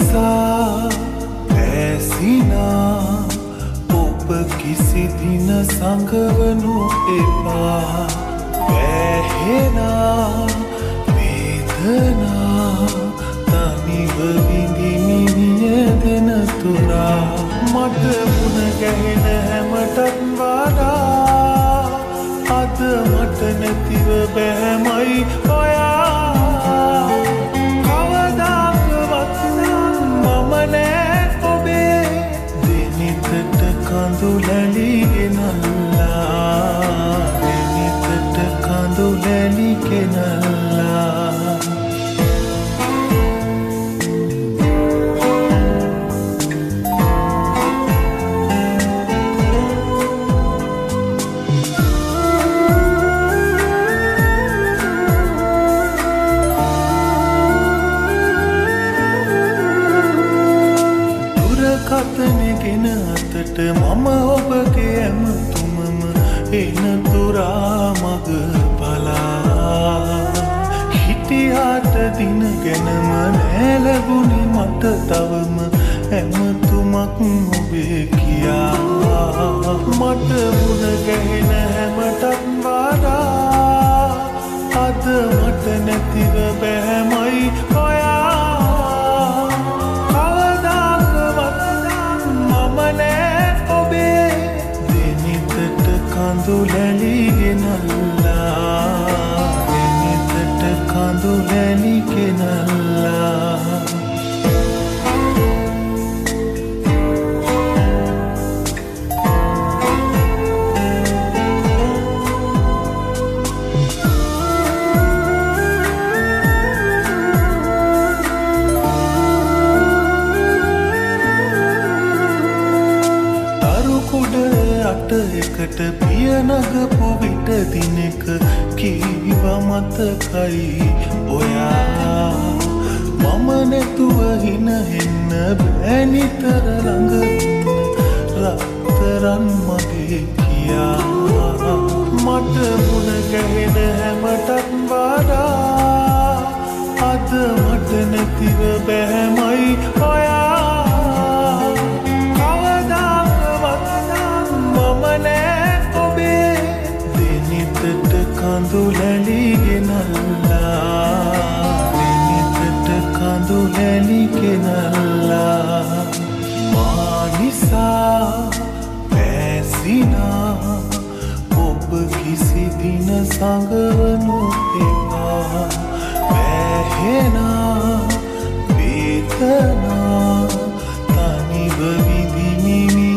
නිසා පැසිනා ඔබ කිසි දින සඟවනු එපා වැහෙනා වේදනා තනිව විඳිමි නියදෙන තුරා මට මුණ ගැහෙන හැමටත් වඩා අද මට නැතිව බැහැමයි ඔයා කවදාකවත් මම නෑ ඔබේ දෙනිතට කඳුලැලි ගෙනල්ලා දෙනිතට කඳුලැලි ගෙනල්ලා කතනගෙන අතට මම ඔබගේ ඇමතුමම එන තුරා මග බලා හිටියාට දින ගැනම නෑ ලැබුණේ මට තවම ඇමතුමක් ඔබේ කියා මට මුණ ගැහෙන හැමටත් වඩා අද මට නැතිව බැහැමයි ඔයා කඳුලැලි ගෙනල්ලා දෙනිතට කඳුලැලි ගෙනල්ලා එකට පිය නගපු විට දිනක කීව මතකයි ඔයා මම නැතුව හින හෙන්න බෑ නිතර ළඟ රත්තරන් මගේ කියා මට මුණ ගැහෙන හැමටත් වඩා අද මට නැතිව බැහැමයි ඔයා කඳුලැලි ගෙනල්ලා දෙනිතට කඳුලැලි ගෙනල්ලා මා නිසා පැසිනා ඔබ කිසි දින සඟවනු එපා වැහෙනා වේදනා තනිව විඳිමි